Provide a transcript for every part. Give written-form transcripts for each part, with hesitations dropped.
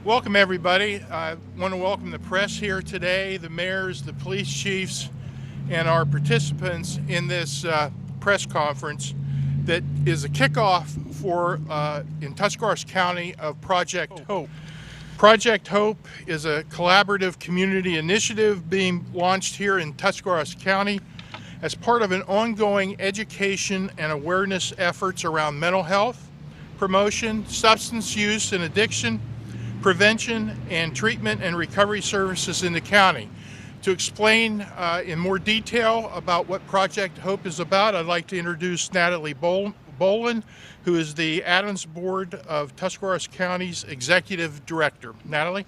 Welcome everybody. I want to welcome the press here today, the mayors, the police chiefs, and our participants in this press conference that is a kickoff for in Tuscarawas County of Project Hope. Project Hope is a collaborative community initiative being launched here in Tuscarawas County as part of an ongoing education and awareness efforts around mental health, promotion, substance use and addiction, prevention and treatment and recovery services in the county. To explain in more detail about what Project Hope is about, I'd like to introduce Natalie Bolin, who is the Adams Board of Tuscarawas County's Executive Director. Natalie?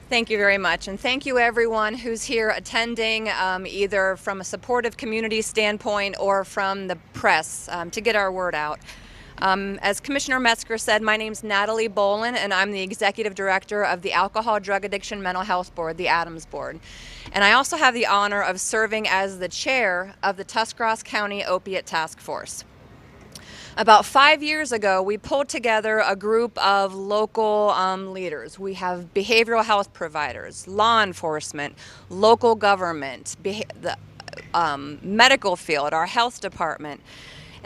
Thank you very much, and thank you everyone who's here attending, either from a supportive community standpoint or from the press to get our word out. As Commissioner Metzger said, my name's Natalie Bolin, and I'm the Executive Director of the Alcohol, Drug Addiction, Mental Health Board, the Adams Board. And I also have the honor of serving as the chair of the Tuscarawas County Opiate Task Force. About 5 years ago, we pulled together a group of local leaders. We have behavioral health providers, law enforcement, local government, the medical field, our health department.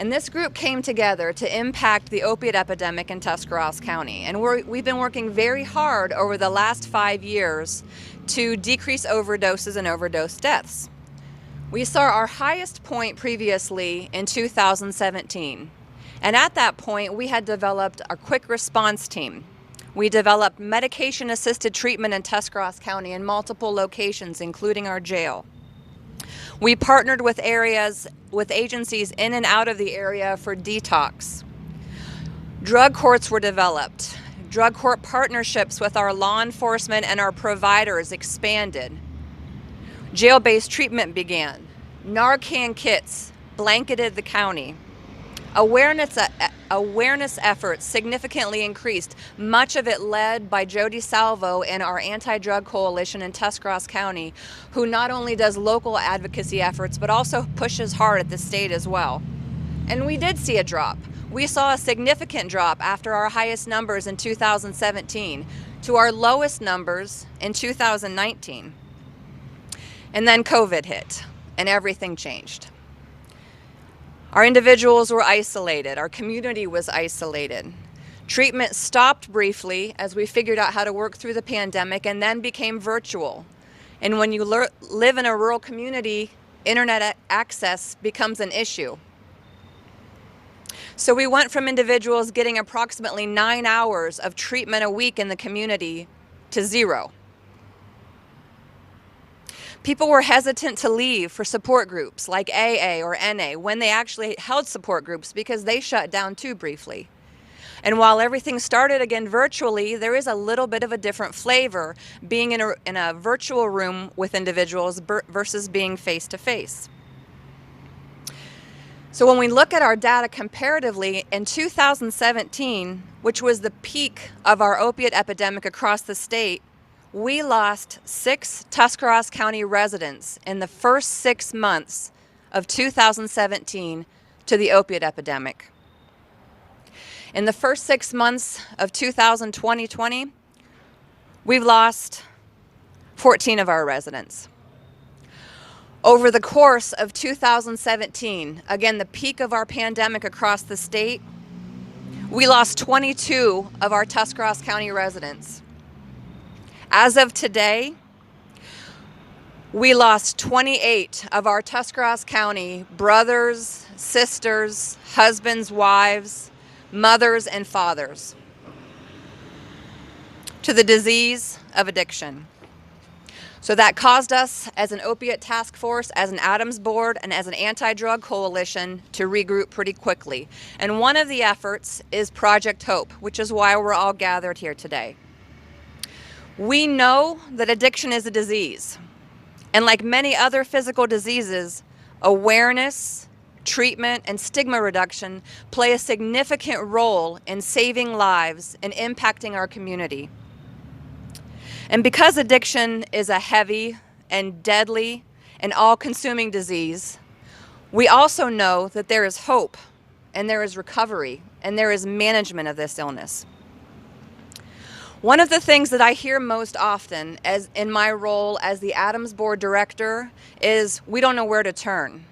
And this group came together to impact the opiate epidemic in Tuscarawas County. And we've been working very hard over the last 5 years to decrease overdoses and overdose deaths. We saw our highest point previously in 2017. And at that point, we had developed a quick response team. We developed medication-assisted treatment in Tuscarawas County in multiple locations, including our jail. We partnered with agencies in and out of the area for detox. Drug courts were developed. Drug court partnerships with our law enforcement and our providers expanded. Jail-based treatment began. Narcan kits blanketed the county. Awareness efforts significantly increased, much of it led by Jodi Salvo and our anti-drug coalition in Tuscarawas County, who not only does local advocacy efforts, but also pushes hard at the state as well. And we did see a drop. We saw a significant drop after our highest numbers in 2017 to our lowest numbers in 2019. And then COVID hit, and everything changed. Our individuals were isolated. Our community was isolated. Treatment stopped briefly as we figured out how to work through the pandemic and then became virtual. And when you live in a rural community, internet access becomes an issue. So we went from individuals getting approximately 9 hours of treatment a week in the community to 0. People were hesitant to leave for support groups like AA or NA when they actually held support groups because they shut down too briefly. And while everything started again virtually, there is a little bit of a different flavor being in a virtual room with individuals versus being face-to-face. So when we look at our data comparatively, in 2017, which was the peak of our opiate epidemic across the state, we lost 6 Tuscarawas County residents in the first 6 months of 2017 to the opiate epidemic. In the first 6 months of 2020, we've lost 14 of our residents. Over the course of 2017, again, the peak of our pandemic across the state, we lost 22 of our Tuscarawas County residents. As of today, we lost 28 of our Tuscarawas County brothers, sisters, husbands, wives, mothers, and fathers to the disease of addiction. So that caused us, as an opiate task force, as an Adams board, and as an anti-drug coalition, to regroup pretty quickly. And one of the efforts is Project Hope, which is why we're all gathered here today. We know that addiction is a disease, and like many other physical diseases, awareness, treatment, and stigma reduction play a significant role in saving lives and impacting our community. And because addiction is a heavy and deadly and all-consuming disease, we also know that there is hope and there is recovery and there is management of this illness. One of the things that I hear most often as in my role as the Adams Board Director is we don't know where to turn.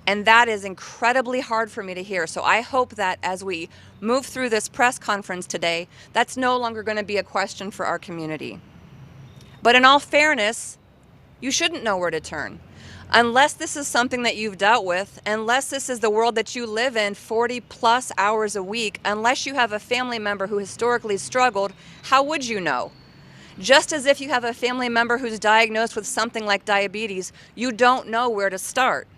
And that is incredibly hard for me to hear. So I hope that as we move through this press conference today, that's no longer going to be a question for our community. But in all fairness, you shouldn't know where to turn. Unless this is something that you've dealt with, unless this is the world that you live in 40 plus hours a week, unless you have a family member who historically struggled, how would you know? Just as if you have a family member who's diagnosed with something like diabetes, you don't know where to start.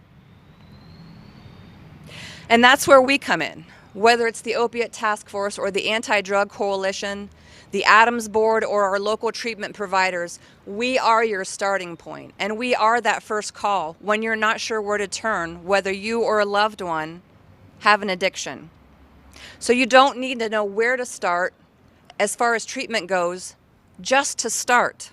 And that's where we come in, whether it's the Opiate Task Force or the Anti-Drug Coalition, the Adams Board or our local treatment providers. We are your starting point, and we are that first call when you're not sure where to turn, whether you or a loved one have an addiction. So you don't need to know where to start as far as treatment goes, just to start.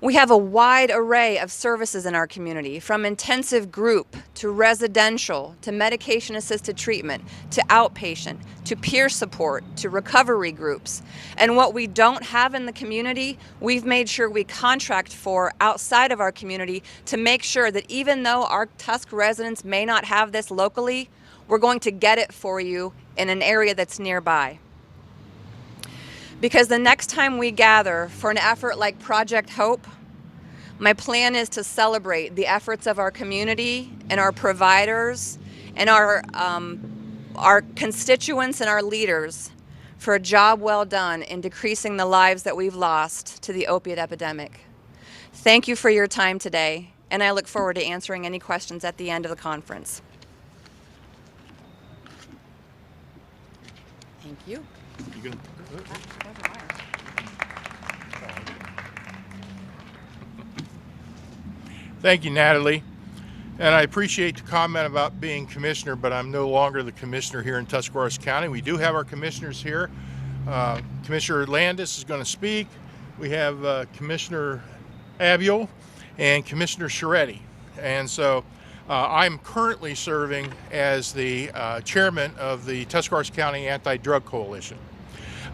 We have a wide array of services in our community, from intensive group to residential to medication-assisted treatment to outpatient to peer support to recovery groups. And what we don't have in the community, we've made sure we contract for outside of our community to make sure that even though our Tusk residents may not have this locally, we're going to get it for you in an area that's nearby. Because the next time we gather for an effort like Project Hope, my plan is to celebrate the efforts of our community and our providers and our constituents and our leaders for a job well done in decreasing the lives that we've lost to the opiate epidemic. Thank you for your time today, and I look forward to answering any questions at the end of the conference. Thank you. Thank you, Natalie. And I appreciate the comment about being commissioner, but I'm no longer the commissioner here in Tuscarawas County. We do have our commissioners here. Commissioner Landis is going to speak. We have Commissioner Abiel and Commissioner Scheretti. And so I'm currently serving as the chairman of the Tuscarawas County Anti-Drug Coalition.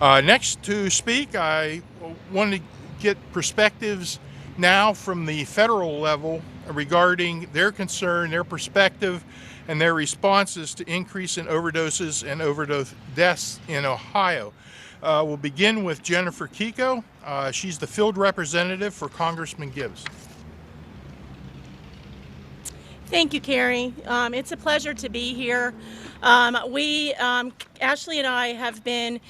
Next to speak, I want to get perspectives now from the federal level regarding their concern, their perspective, and their responses to increase in overdoses and overdose deaths in Ohio. We'll begin with Jennifer Kiko. She's the field representative for Congressman Gibbs. Thank you, Carrie. It's a pleasure to be here. Ashley and I have been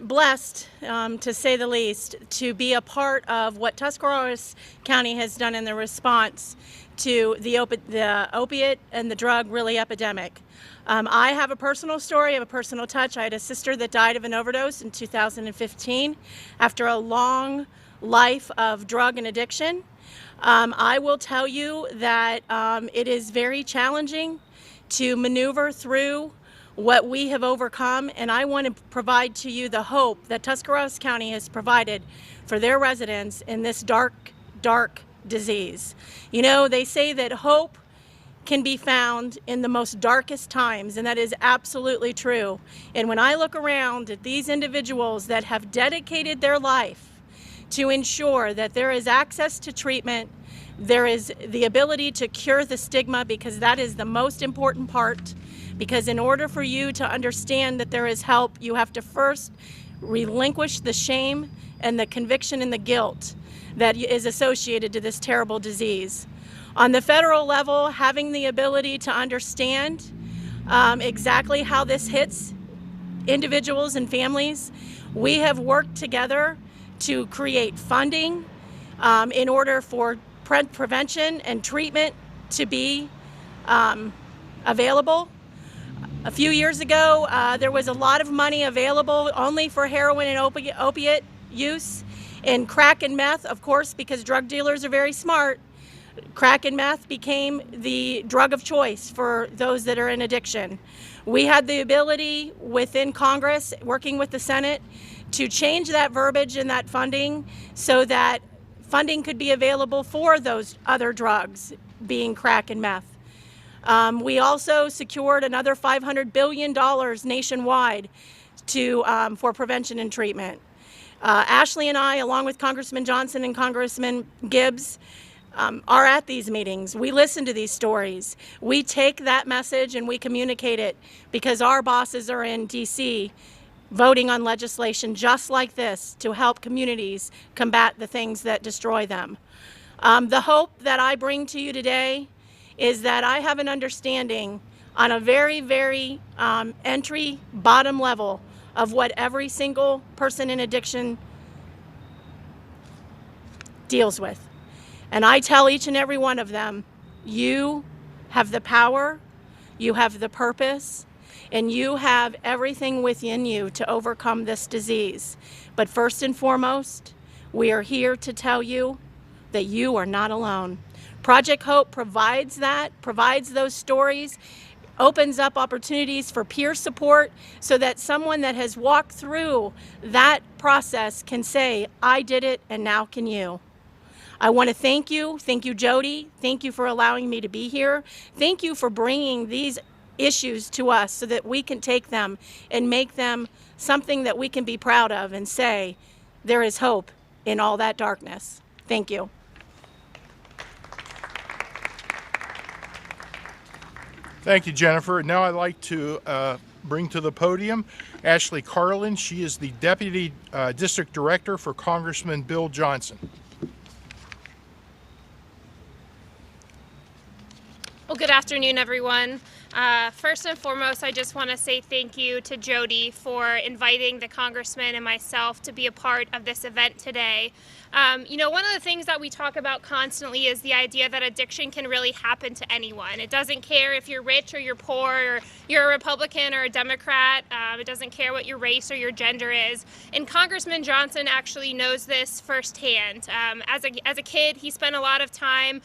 blessed, to say the least, to be a part of what Tuscarawas County has done in the response to the opiate and the drug really epidemic. I have a personal story, I have a personal touch. I had a sister that died of an overdose in 2015 after a long life of drug and addiction. I will tell you that it is very challenging to maneuver through what we have overcome, and I want to provide to you the hope that Tuscarawas County has provided for their residents in this dark, dark disease. You know, they say that hope can be found in the most darkest times, and that is absolutely true. And when I look around at these individuals that have dedicated their life to ensure that there is access to treatment, there is the ability to cure the stigma, because that is the most important part. Because in order for you to understand that there is help, you have to first relinquish the shame and the conviction and the guilt that is associated to this terrible disease. On the federal level, having the ability to understand exactly how this hits individuals and families, we have worked together to create funding in order for prevention and treatment to be available. A few years ago, there was a lot of money available only for heroin and opiate use. And crack and meth, of course, because drug dealers are very smart, crack and meth became the drug of choice for those that are in addiction. We had the ability within Congress, working with the Senate, to change that verbiage and that funding so that funding could be available for those other drugs, being crack and meth. We also secured another $500 billion nationwide for prevention and treatment. Ashley and I, along with Congressman Johnson and Congressman Gibbs, are at these meetings. We listen to these stories. We take that message and we communicate it because our bosses are in D.C. voting on legislation just like this to help communities combat the things that destroy them. The hope that I bring to you today is that I have an understanding on a very, very entry bottom level of what every single person in addiction deals with. And I tell each and every one of them, you have the power, you have the purpose, and you have everything within you to overcome this disease. But first and foremost, we are here to tell you that you are not alone. Project Hope provides that, provides those stories, opens up opportunities for peer support so that someone that has walked through that process can say, I did it and now can you. I want to thank you Jodi, thank you for allowing me to be here, thank you for bringing these issues to us so that we can take them and make them something that we can be proud of and say there is hope in all that darkness. Thank you. Thank you, Jennifer. Now I'd like to bring to the podium Ashley Carlin. She is the Deputy District Director for Congressman Bill Johnson. Well, good afternoon, everyone. First and foremost, I just want to say thank you to Jodi for inviting the Congressman and myself to be a part of this event today. You know, one of the things that we talk about constantly is the idea that addiction can really happen to anyone. It doesn't care if you're rich or you're poor, or you're a Republican or a Democrat. It doesn't care what your race or your gender is. And Congressman Johnson actually knows this firsthand. As a kid, he spent a lot of time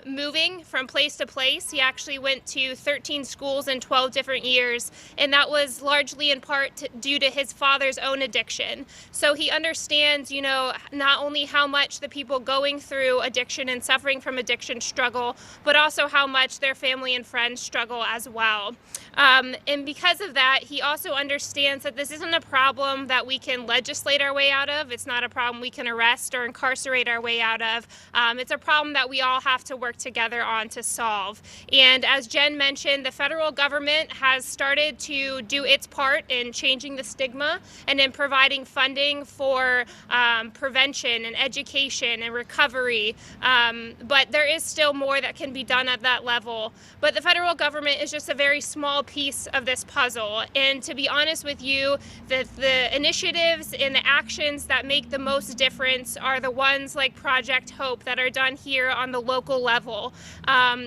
moving from place to place. He actually went to 13 schools in 12 different years, and that was largely in part due to his father's own addiction. So he understands, you know, not only how much the people going through addiction and suffering from addiction struggle, but also how much their family and friends struggle as well. And because of that, he also understands that this isn't a problem that we can legislate our way out of. It's not a problem we can arrest or incarcerate our way out of. It's a problem that we all have to work together on to solve. And as Jen mentioned, the federal government has started to do its part in changing the stigma and in providing funding for prevention and education and recovery. But there is still more that can be done at that level. But the federal government is just a very small piece of this puzzle. And to be honest with you, the initiatives and the actions that make the most difference are the ones like Project Hope that are done here on the local level.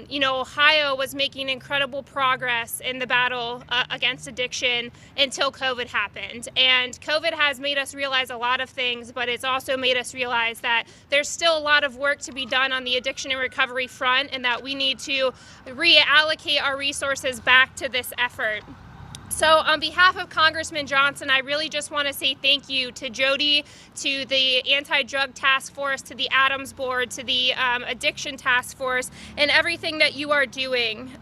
You know, Ohio was making incredible progress in the battle against addiction until COVID happened. And COVID has made us realize a lot of things, but it's also made us realize that there's still a lot of work to be done on the addiction and recovery front, and that we need to reallocate our resources back to this effort. So on behalf of Congressman Johnson, I really just want to say thank you to Jodi, to the Anti-Drug Task Force, to the Adams Board, to the Addiction Task Force, and everything that you are doing.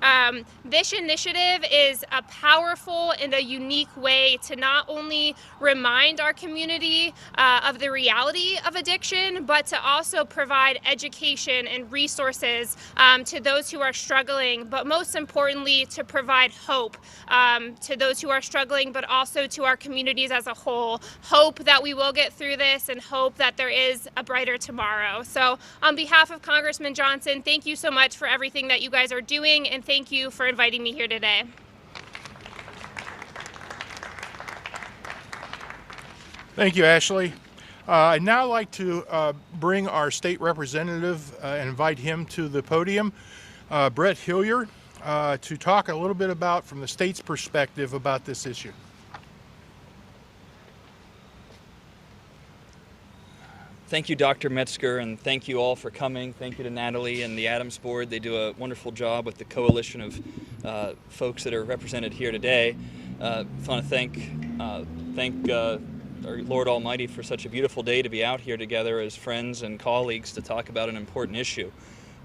This initiative is a powerful and a unique way to not only remind our community of the reality of addiction, but to also provide education and resources to those who are struggling, but most importantly, to provide hope to those who are struggling, but also to our communities as a whole. Hope that we will get through this and hope that there is a brighter tomorrow. So on behalf of Congressman Johnson, thank you so much for everything that you guys are doing, and thank you for inviting me here today. Thank you, Ashley. I'd now like to bring our state representative and invite him to the podium, Brett Hillier, to talk a little bit about, from the state's perspective, about this issue. Thank you, Dr. Metzger, and thank you all for coming. Thank you to Natalie and the Adams Board. They do a wonderful job with the coalition of folks that are represented here today. I want to thank our Lord Almighty for such a beautiful day to be out here together as friends and colleagues to talk about an important issue.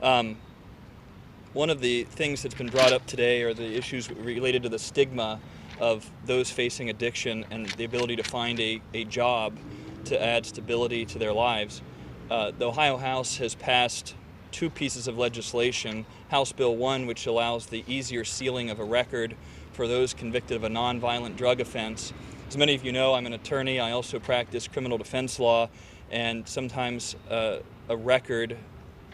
One of the things that's been brought up today are the issues related to the stigma of those facing addiction and the ability to find a job to add stability to their lives. The Ohio House has passed two pieces of legislation. House Bill 1, which allows the easier sealing of a record for those convicted of a nonviolent drug offense. As many of you know, I'm an attorney. I also practice criminal defense law, and sometimes a record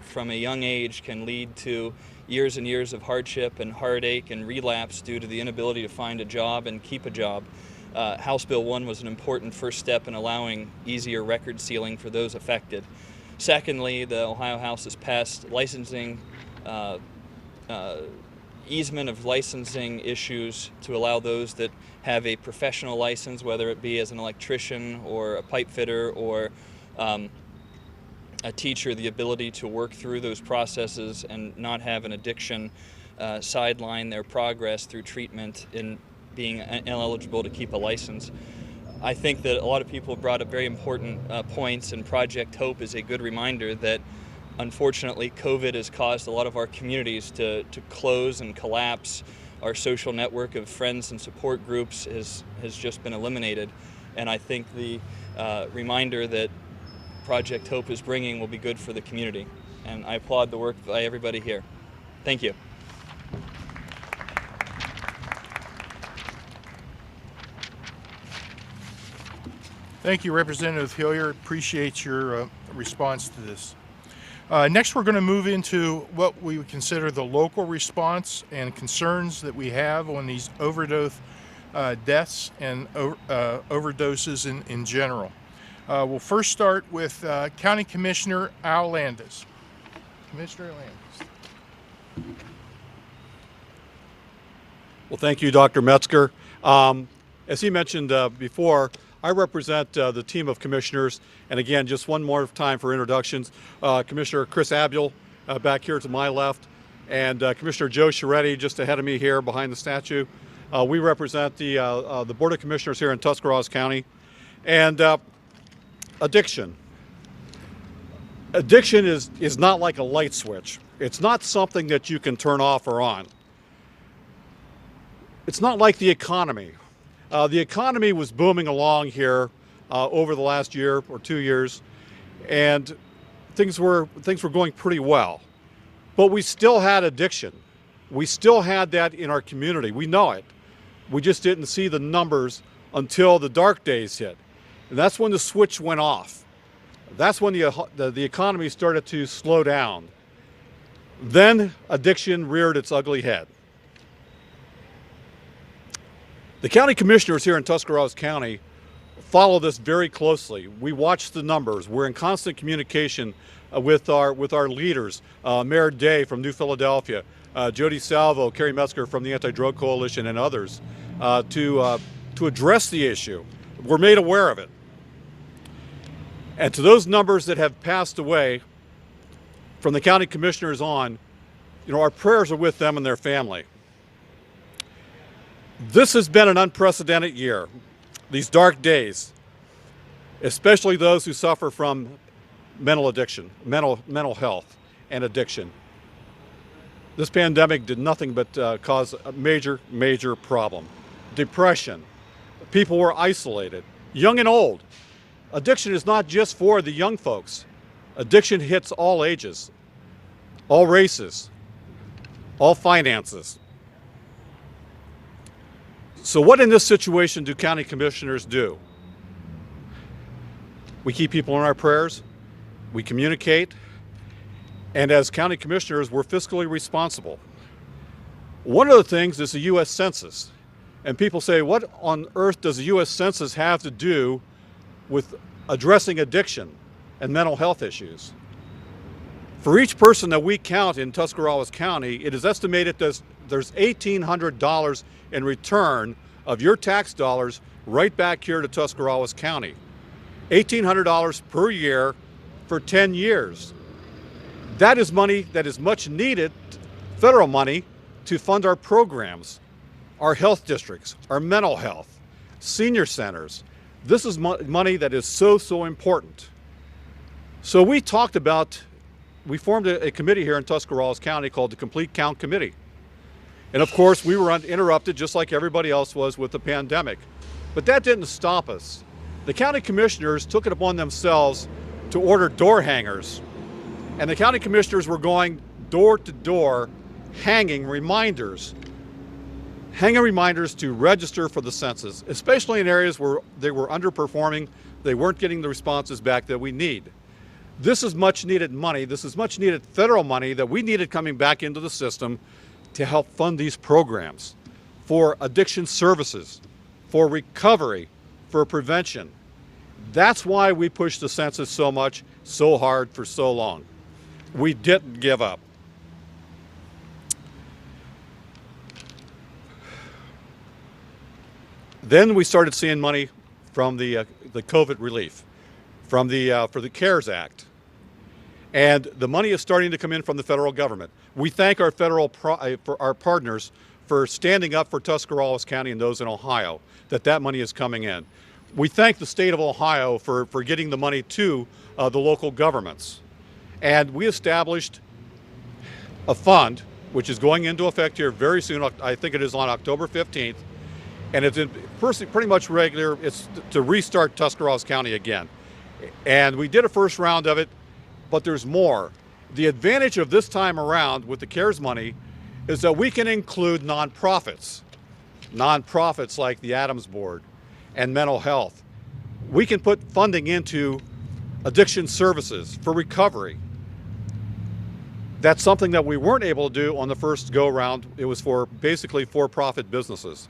from a young age can lead to years and years of hardship and heartache and relapse due to the inability to find a job and keep a job. House Bill 1 was an important first step in allowing easier record sealing for those affected. Secondly, the Ohio House has passed licensing, easement of licensing issues to allow those that have a professional license, whether it be as an electrician or a pipe fitter or a teacher, the ability to work through those processes and not have an addiction sideline their progress through treatment in being ineligible to keep a license. I think that a lot of people have brought up very important points, and Project Hope is a good reminder that unfortunately COVID has caused a lot of our communities to close and collapse. Our social network of friends and support groups has just been eliminated, and I think the reminder that Project Hope is bringing will be good for the community, and I applaud the work by everybody here. Thank you. Thank you, Representative Hillier. Appreciate your response to this. Next, we're going to move into what we would consider the local response and concerns that we have on these overdose deaths and overdoses in general. We'll first start with County Commissioner Al Landis. Commissioner Landis. Well, thank you, Dr. Metzger. As he mentioned before, I represent the team of commissioners, and again, just one more time for introductions. Commissioner Chris Abdul back here to my left, and Commissioner Joe Chiaretti just ahead of me here behind the statue. We represent the Board of Commissioners here in Tuscarawas County. And addiction. Addiction is not like a light switch. It's not something that you can turn off or on. It's not like the economy. The economy was booming along here over the last year or 2 years, and things were going pretty well. But we still had addiction. We still had that in our community. We know it. We just didn't see the numbers until the dark days hit. And that's when the switch went off. That's when the economy started to slow down. Then addiction reared its ugly head. The county commissioners here in Tuscarawas County follow this very closely. We watch the numbers. We're in constant communication with our leaders, Mayor Day from New Philadelphia, Jodi Salvo, Carrie Metzger from the Anti-Drug Coalition, and others to address the issue. We're made aware of it. And to those numbers that have passed away from the county commissioners on, our prayers are with them and their family. This has been an unprecedented year, these dark days, especially those who suffer from mental addiction, mental health and addiction. This pandemic did nothing but cause a major problem. Depression. People were isolated, young and old. Addiction is not just for the young folks. Addiction hits all ages, all races, all finances. So what in this situation do county commissioners do? We keep people in our prayers, we communicate, and as county commissioners, we're fiscally responsible. One of the things is the U.S. Census. And people say, what on earth does the U.S. Census have to do with addressing addiction and mental health issues? For each person that we count in Tuscarawas County, it is estimated that there's $1,800 in return of your tax dollars right back here to Tuscarawas County. $1,800 per year for 10 years. That is money that is much needed, federal money, to fund our programs, our health districts, our mental health, senior centers, This is money that is so important. So we formed a committee here in Tuscarawas County called the Complete Count Committee. And of course, we were interrupted just like everybody else was with the pandemic. But that didn't stop us. The county commissioners took it upon themselves to order door hangers. And the county commissioners were going door to door, hanging reminders to register for the census, especially in areas where they were underperforming, they weren't getting the responses back that we need. This is much needed money. This is much needed federal money that we needed coming back into the system to help fund these programs for addiction services, for recovery, for prevention. That's why we pushed the census so much, so hard for so long. We didn't give up. Then we started seeing money from the COVID relief, for the CARES Act. And the money is starting to come in from the federal government. We thank our for our partners for standing up for Tuscarawas County and those in Ohio, that money is coming in. We thank the state of Ohio for getting the money to the local governments. And we established a fund, which is going into effect here very soon. I think it is on October 15th. And it's pretty much regular. It's to restart Tuscarawas County again. And we did a first round of it, but there's more. The advantage of this time around with the CARES money is that we can include nonprofits like the Adams Board and mental health. We can put funding into addiction services for recovery. That's something that we weren't able to do on the first go round. It was for basically for-profit businesses.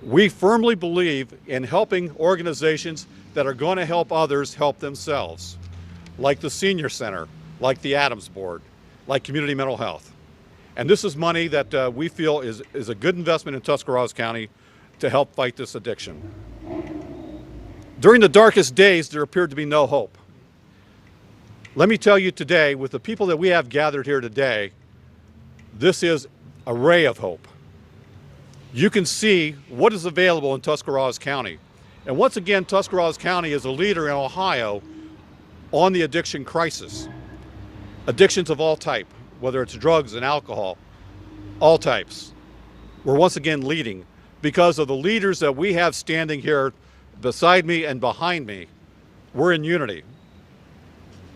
We firmly believe in helping organizations that are going to help others help themselves, like the Senior Center, like the Adams Board, like Community Mental Health. And this is money that we feel is a good investment in Tuscarawas County to help fight this addiction. During the darkest days, there appeared to be no hope. Let me tell you today, with the people that we have gathered here today, this is a ray of hope. You can see what is available in Tuscarawas County. And once again, Tuscarawas County is a leader in Ohio on the addiction crisis. Addictions of all type, whether it's drugs and alcohol, all types. We're once again leading because of the leaders that we have standing here beside me and behind me. We're in unity.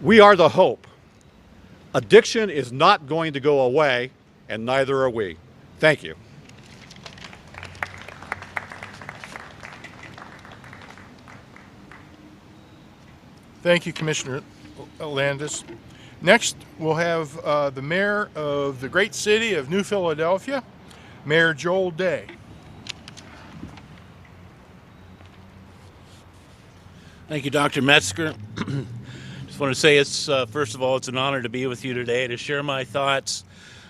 We are the hope. Addiction is not going to go away, and neither are we. Thank you. Thank you, Commissioner Landis. Next, we'll have the mayor of the great city of New Philadelphia, Mayor Joel Day. Thank you, Dr. Metzger. Just want to say first of all, it's an honor to be with you today to share my thoughts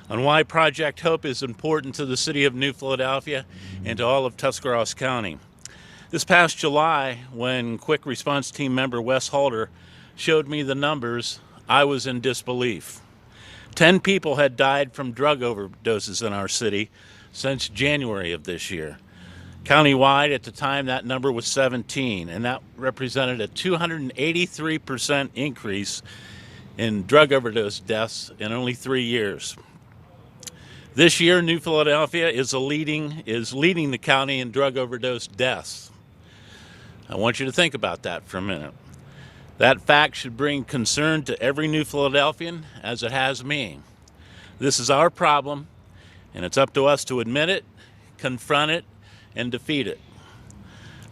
on why Project Hope is important to the city of New Philadelphia and to all of Tuscarawas County. This past July, when Quick Response Team member Wes Halter showed me the numbers, I was in disbelief. 10 people had died from drug overdoses in our city since January of this year. Countywide, at the time, that number was 17, and that represented a 283% increase in drug overdose deaths in only 3 years. This year, New Philadelphia is leading the county in drug overdose deaths. I want you to think about that for a minute. That fact should bring concern to every New Philadelphian, as it has me. This is our problem, and it's up to us to admit it, confront it, and defeat it.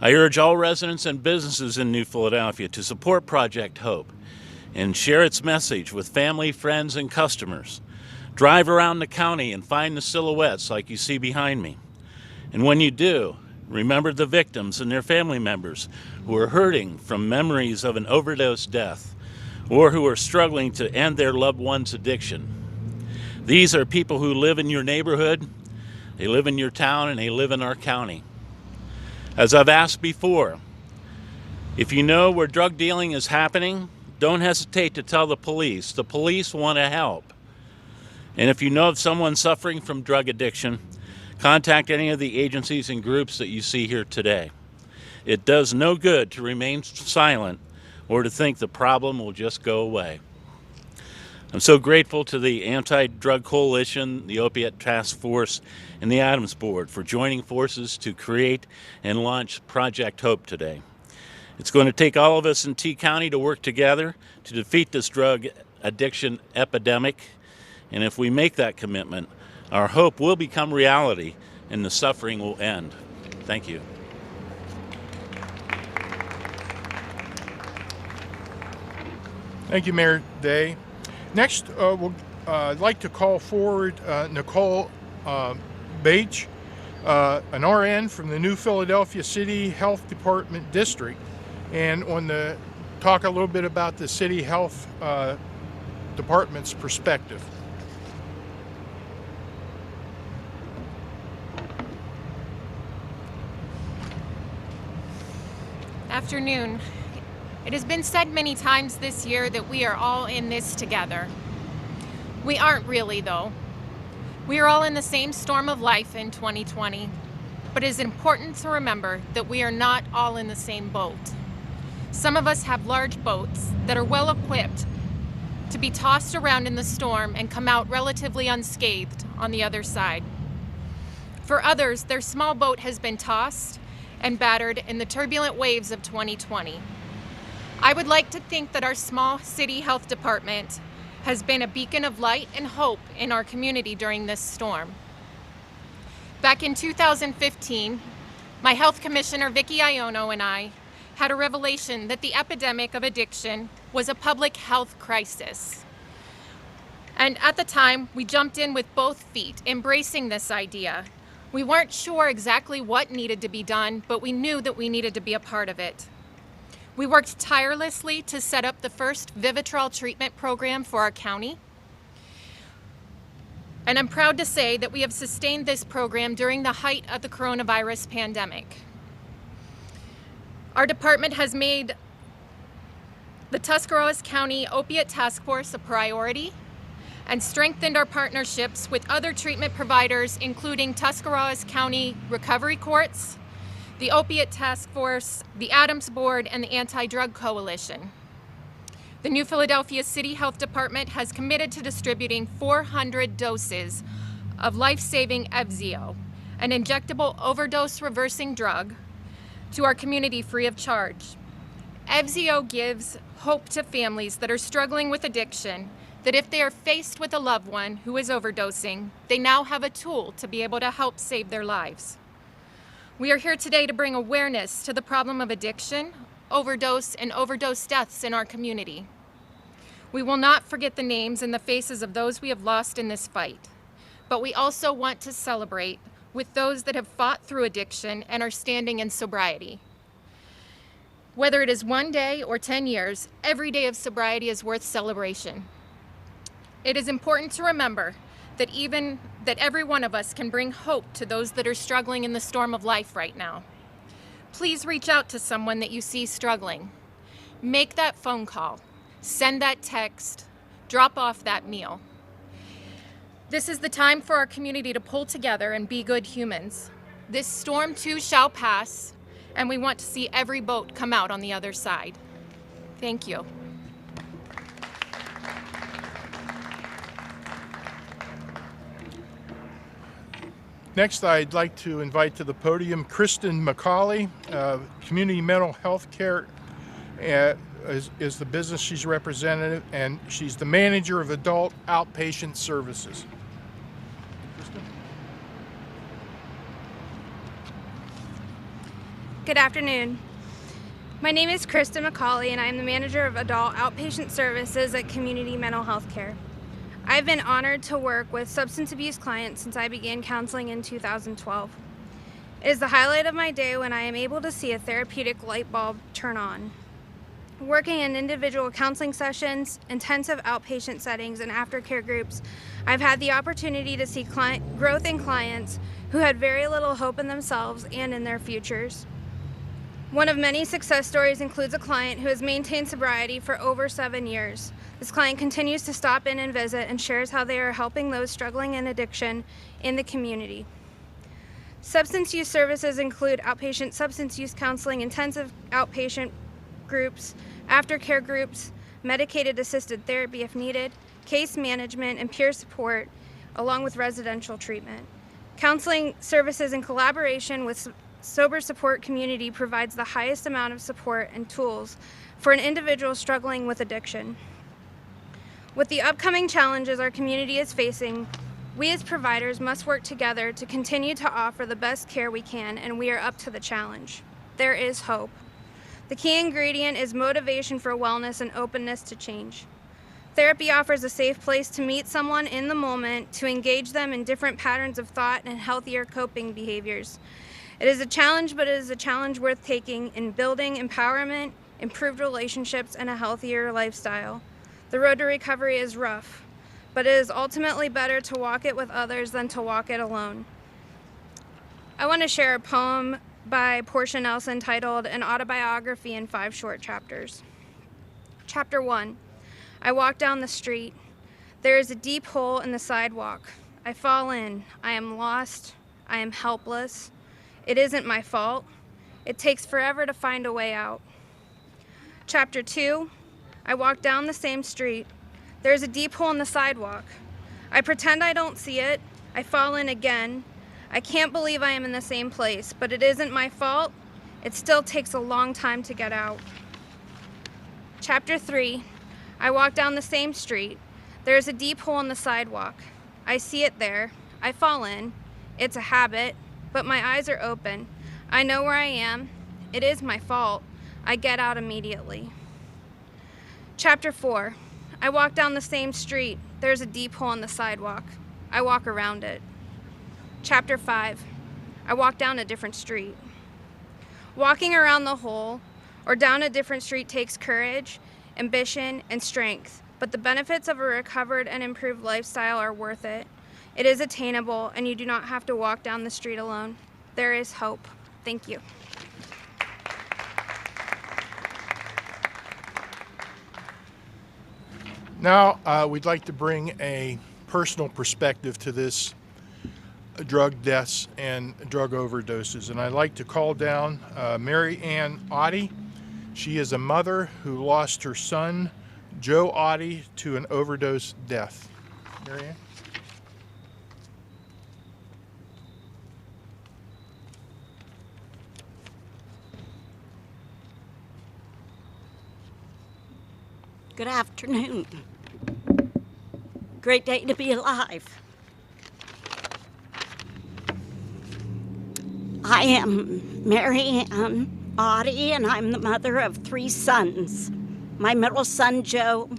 I urge all residents and businesses in New Philadelphia to support Project Hope and share its message with family, friends, and customers. Drive around the county and find the silhouettes like you see behind me. And when you do, remember the victims and their family members who are hurting from memories of an overdose death or who are struggling to end their loved one's addiction. These are people who live in your neighborhood, they live in your town, and they live in our county. As I've asked before, if you know where drug dealing is happening, don't hesitate to tell the police. The police want to help. And if you know of someone suffering from drug addiction, contact any of the agencies and groups that you see here today. It does no good to remain silent or to think the problem will just go away. I'm so grateful to the Anti-Drug Coalition, the Opiate Task Force, and the Adams Board for joining forces to create and launch Project Hope today. It's going to take all of us in T County to work together to defeat this drug addiction epidemic, and if we make that commitment, our hope will become reality and the suffering will end. Thank you. Thank you, Mayor Day. Next, I'd like to call forward Nicole Bache, an RN from the New Philadelphia City Health Department District, and talk a little bit about the City Health Department's perspective. Afternoon. It has been said many times this year that we are all in this together. We aren't really, though. We are all in the same storm of life in 2020, but it is important to remember that we are not all in the same boat. Some of us have large boats that are well equipped to be tossed around in the storm and come out relatively unscathed on the other side. For others, their small boat has been tossed and battered in the turbulent waves of 2020. I would like to think that our small city health department has been a beacon of light and hope in our community during this storm. Back in 2015, my health commissioner, Vicki Iono, and I had a revelation that the epidemic of addiction was a public health crisis. And at the time, we jumped in with both feet, embracing this idea. We weren't sure exactly what needed to be done, but we knew that we needed to be a part of it. We worked tirelessly to set up the first Vivitrol treatment program for our county. And I'm proud to say that we have sustained this program during the height of the coronavirus pandemic. Our department has made the Tuscarawas County Opiate Task Force a priority and strengthened our partnerships with other treatment providers, including Tuscarawas County Recovery Courts, the Opiate Task Force, the Adams Board, and the Anti-Drug Coalition. The New Philadelphia City Health Department has committed to distributing 400 doses of life-saving Evzio, an injectable overdose reversing drug, to our community free of charge. Evzio gives hope to families that are struggling with addiction, that if they are faced with a loved one who is overdosing, they now have a tool to be able to help save their lives. We are here today to bring awareness to the problem of addiction, overdose, and overdose deaths in our community. We will not forget the names and the faces of those we have lost in this fight, but we also want to celebrate with those that have fought through addiction and are standing in sobriety. Whether it is 1 day or 10 years, every day of sobriety is worth celebration. It is important to remember that every one of us can bring hope to those that are struggling in the storm of life right now. Please reach out to someone that you see struggling. Make that phone call, send that text, drop off that meal. This is the time for our community to pull together and be good humans. This storm too shall pass, and we want to see every boat come out on the other side. Thank you. Next, I'd like to invite to the podium Kristen McCauley, Community Mental Health Care is the business she's represented, and she's the manager of adult outpatient services. Kristen? Good afternoon. My name is Kristen McCauley, and I am the manager of adult outpatient services at Community Mental Health Care. I've been honored to work with substance abuse clients since I began counseling in 2012. It is the highlight of my day when I am able to see a therapeutic light bulb turn on. Working in individual counseling sessions, intensive outpatient settings, and aftercare groups, I've had the opportunity to see growth in clients who had very little hope in themselves and in their futures. One of many success stories includes a client who has maintained sobriety for over 7 years. This client continues to stop in and visit and shares how they are helping those struggling in addiction in the community. Substance use services include outpatient substance use counseling, intensive outpatient groups, aftercare groups, medicated assisted therapy if needed, case management, and peer support, along with residential treatment. Counseling services in collaboration with sober support community provides the highest amount of support and tools for an individual struggling with addiction. With the upcoming challenges our community is facing, we as providers must work together to continue to offer the best care we can, and we are up to the challenge. There is hope. The key ingredient is motivation for wellness and openness to change. Therapy offers a safe place to meet someone in the moment, to engage them in different patterns of thought and healthier coping behaviors. It is a challenge, but it is a challenge worth taking in building empowerment, improved relationships, and a healthier lifestyle. The road to recovery is rough, but it is ultimately better to walk it with others than to walk it alone. I want to share a poem by Portia Nelson titled An Autobiography in 5 Short Chapters. Chapter 1. I walk down the street. There is a deep hole in the sidewalk. I fall in. I am lost. I am helpless. It isn't my fault. It takes forever to find a way out. Chapter 2. I walk down the same street. There is a deep hole in the sidewalk. I pretend I don't see it. I fall in again. I can't believe I am in the same place, but it isn't my fault. It still takes a long time to get out. Chapter 3. I walk down the same street. There is a deep hole in the sidewalk. I see it there. I fall in. It's a habit, but my eyes are open. I know where I am. It is my fault. I get out immediately. Chapter 4. I walk down the same street. There's a deep hole in the sidewalk. I walk around it. Chapter 5. I walk down a different street. Walking around the hole or down a different street takes courage, ambition, and strength, but the benefits of a recovered and improved lifestyle are worth it. It is attainable, and you do not have to walk down the street alone. There is hope. Thank you. Now, we'd like to bring a personal perspective to this drug deaths and drug overdoses. And I'd like to call down Mary Ann Otte. She is a mother who lost her son, Joe Otte, to an overdose death. Mary Ann? Good afternoon. Great day to be alive. I am Mary Ann Otte, and I'm the mother of 3 sons. My middle son, Joe,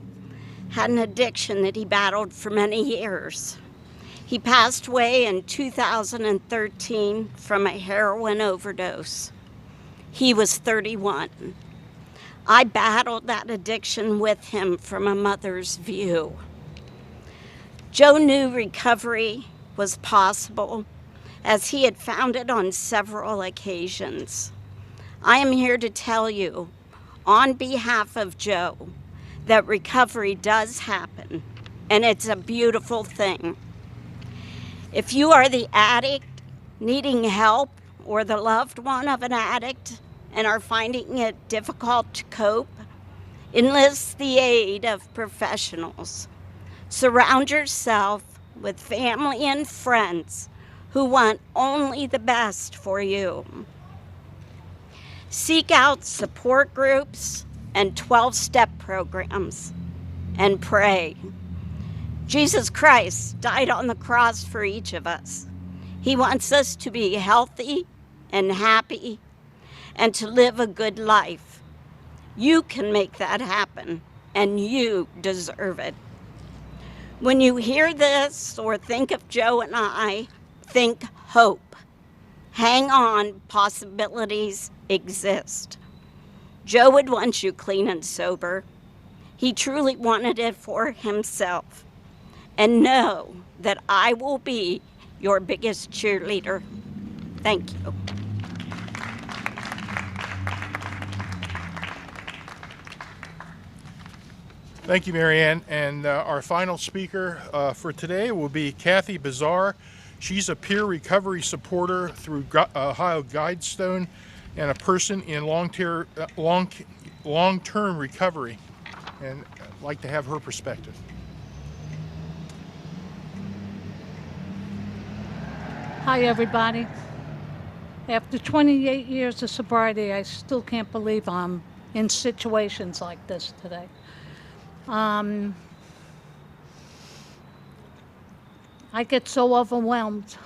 had an addiction that he battled for many years. He passed away in 2013 from a heroin overdose. He was 31. I battled that addiction with him from a mother's view. Joe knew recovery was possible, as he had found it on several occasions. I am here to tell you, on behalf of Joe, that recovery does happen, and it's a beautiful thing. If you are the addict needing help, or the loved one of an addict, and are finding it difficult to cope, enlist the aid of professionals. Surround yourself with family and friends who want only the best for you. Seek out support groups and 12-step programs and pray. Jesus Christ died on the cross for each of us. He wants us to be healthy and happy and to live a good life. You can make that happen, and you deserve it. When you hear this or think of Joe and I, think hope. Hang on, possibilities exist. Joe would want you clean and sober. He truly wanted it for himself. And know that I will be your biggest cheerleader. Thank you. Thank you, Mary Ann. And our final speaker for today will be Kathybazar. She's a peer recovery supporter through Ohio Guidestone and a person in long-term recovery. And I'd like to have her perspective. Hi, everybody. After 28 years of sobriety, I still can't believe I'm in situations like this today. I get so overwhelmed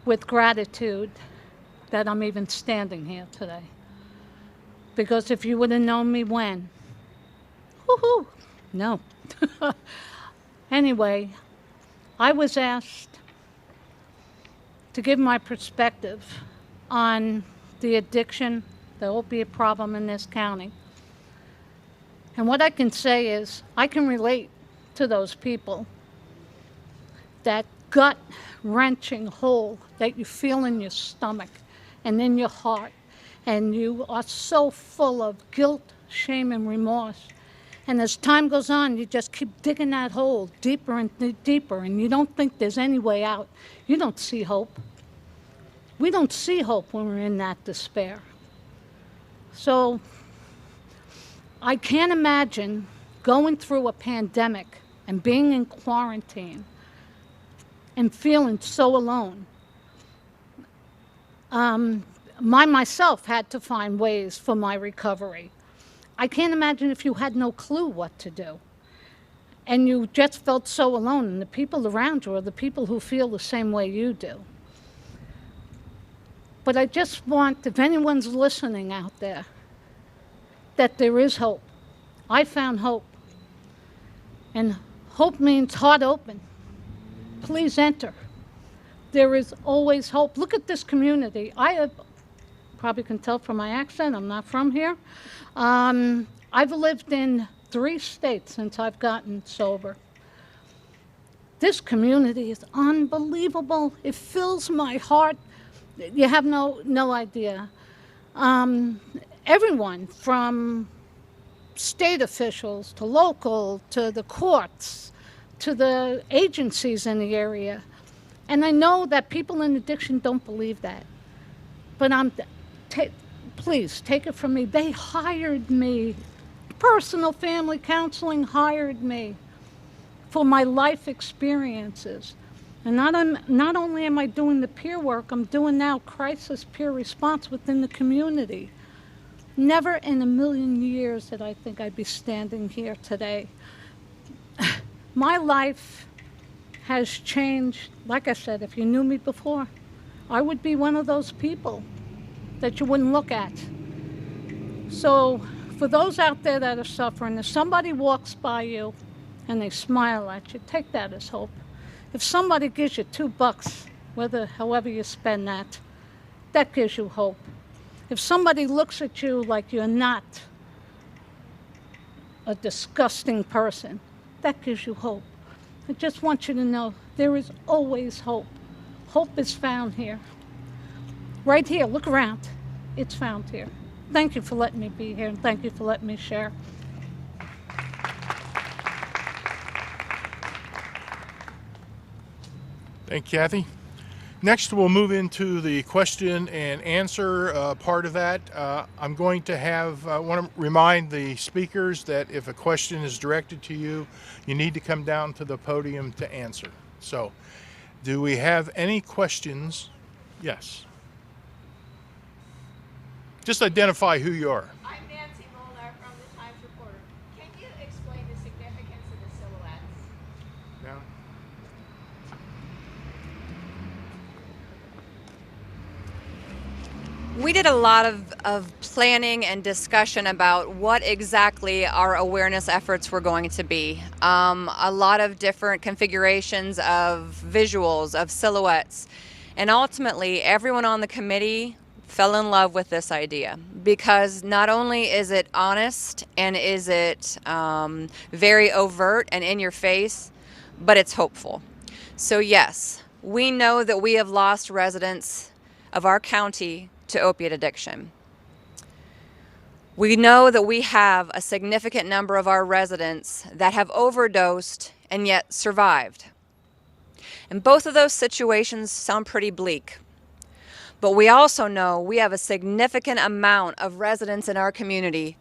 with gratitude that I'm even standing here today. Because if you would have known me when, woohoo, no. Anyway, I was asked to give my perspective on the addiction, the opiate problem in this county. And what I can say is I can relate to those people. That gut-wrenching hole that you feel in your stomach and in your heart, and you are so full of guilt, shame, and remorse. And as time goes on, you just keep digging that hole deeper and deeper, and you don't think there's any way out. You don't see hope. We don't see hope when we're in that despair. So I can't imagine going through a pandemic and being in quarantine and feeling so alone. Myself had to find ways for my recovery. I can't imagine if you had no clue what to do and you just felt so alone, and the people around you are the people who feel the same way you do. But I just want, if anyone's listening out there, that there is hope. I found hope. And hope means heart open. Please enter. There is always hope. Look at this community. Probably can tell from my accent, I'm not from here. I've lived in 3 states since I've gotten sober. This community is unbelievable. It fills my heart. You have no idea. Everyone from state officials to local to the courts to the agencies in the area. And I know that people in addiction don't believe that. But please take it from me. They hired me. Personal family counseling hired me for my life experiences. And not only am I doing the peer work, I'm doing now crisis peer response within the community. Never in a million years did I think I'd be standing here today. My life has changed. Like I said, if you knew me before, I would be one of those people that you wouldn't look at. So for those out there that are suffering, if somebody walks by you and they smile at you, take that as hope. If somebody gives you $2, however you spend that, that gives you hope. If somebody looks at you like you're not a disgusting person, that gives you hope. I just want you to know there is always hope. Hope is found here. Right here, look around. It's found here. Thank you for letting me be here, and thank you for letting me share. Thank you, Kathy. Next, we'll move into the question and answer part of that. I'm going to want to remind the speakers that if a question is directed to you, you need to come down to the podium to answer. So, do we have any questions? Yes. Just identify who you are. I'm Nancy Molnar from the Times Reporter. Can you explain the significance of the silhouettes? Yeah. We did a lot of planning and discussion about what exactly our awareness efforts were going to be. A lot of different configurations of visuals, of silhouettes. And ultimately, everyone on the committee fell in love with this idea because not only is it honest and is it very overt and in your face, but it's hopeful. So yes, we know that we have lost residents of our county to opiate addiction. We know that we have a significant number of our residents that have overdosed and yet survived. And both of those situations sound pretty bleak. But we also know we have a significant amount of residents in our community,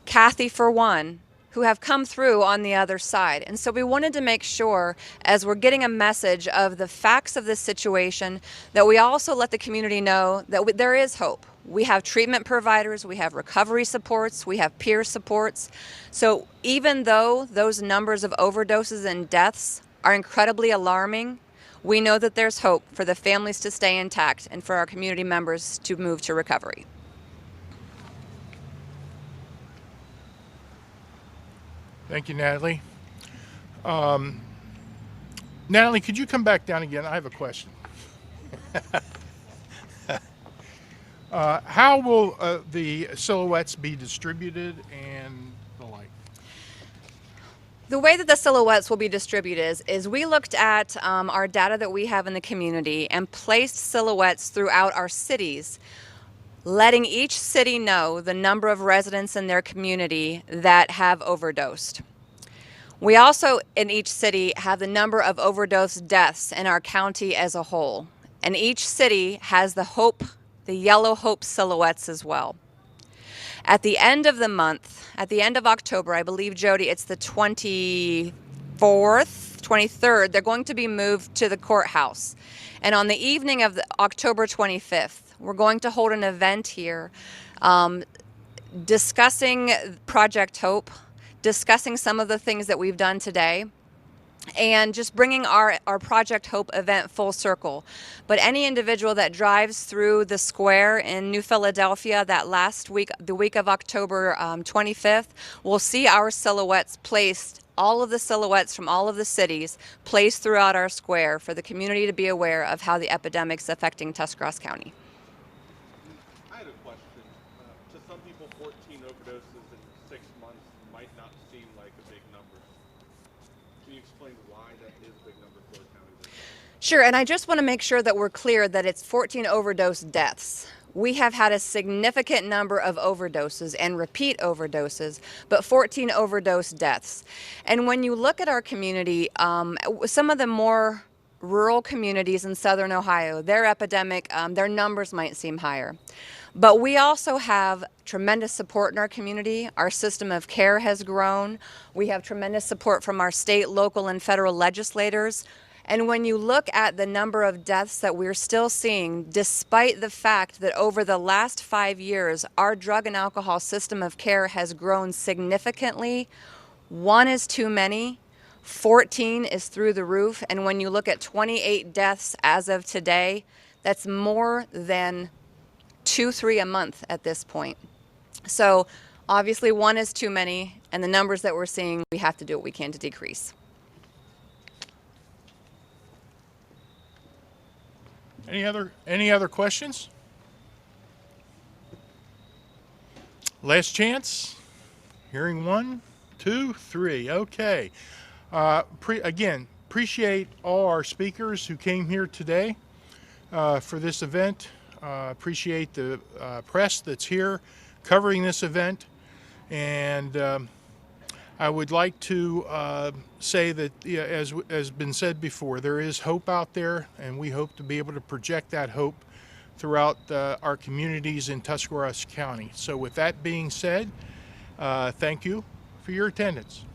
Kathy for one, who have come through on the other side. And so we wanted to make sure, as we're getting a message of the facts of this situation, that we also let the community know that there is hope. We have treatment providers, we have recovery supports, we have peer supports. So even though those numbers of overdoses and deaths are incredibly alarming, we know that there's hope for the families to stay intact and for our community members to move to recovery. Thank you, Natalie. Natalie, could you come back down again? I have a question. How will the silhouettes be distributed and the like? The way that the silhouettes will be distributed is we looked at our data that we have in the community and placed silhouettes throughout our cities, letting each city know the number of residents in their community that have overdosed. We also, in each city, have the number of overdose deaths in our county as a whole. And each city has the yellow hope silhouettes as well. At the end of the month, at the end of October, I believe, Jodi, it's the 24th, 23rd, they're going to be moved to the courthouse. And on the evening of October 25th, we're going to hold an event here discussing Project Hope, discussing some of the things that we've done today, and just bringing our Project Hope event full circle. But any individual that drives through the square in New Philadelphia that last week, the week of October 25th, will see our silhouettes placed, all of the silhouettes from all of the cities placed throughout our square for the community to be aware of how the epidemic's affecting Tuscarawas County. I had a question. To some people, 14 overdoses in 6 months might not seem like a big number. Can you explain why that is a big number for a county? Sure, and I just want to make sure that we're clear that it's 14 overdose deaths. We have had a significant number of overdoses and repeat overdoses, but 14 overdose deaths. And when you look at our community, some of the more rural communities in southern Ohio, their epidemic, their numbers might seem higher. But we also have tremendous support in our community. Our system of care has grown. We have tremendous support from our state, local, and federal legislators. And when you look at the number of deaths that we're still seeing, despite the fact that over the last 5 years, our drug and alcohol system of care has grown significantly, 1 is too many, 14 is through the roof, and when you look at 28 deaths as of today, that's more than 2-3 a month at this point. So obviously 1 is too many, and the numbers that we're seeing, we have to do what we can to decrease. Any other questions? Last chance. Hearing 1, 2, 3. Okay. Again, appreciate all our speakers who came here today for this event. Appreciate the press that's here covering this event. And I would like to say that, as has been said before, there is hope out there, and we hope to be able to project that hope throughout our communities in Tuscarawas County. So with that being said, thank you for your attendance.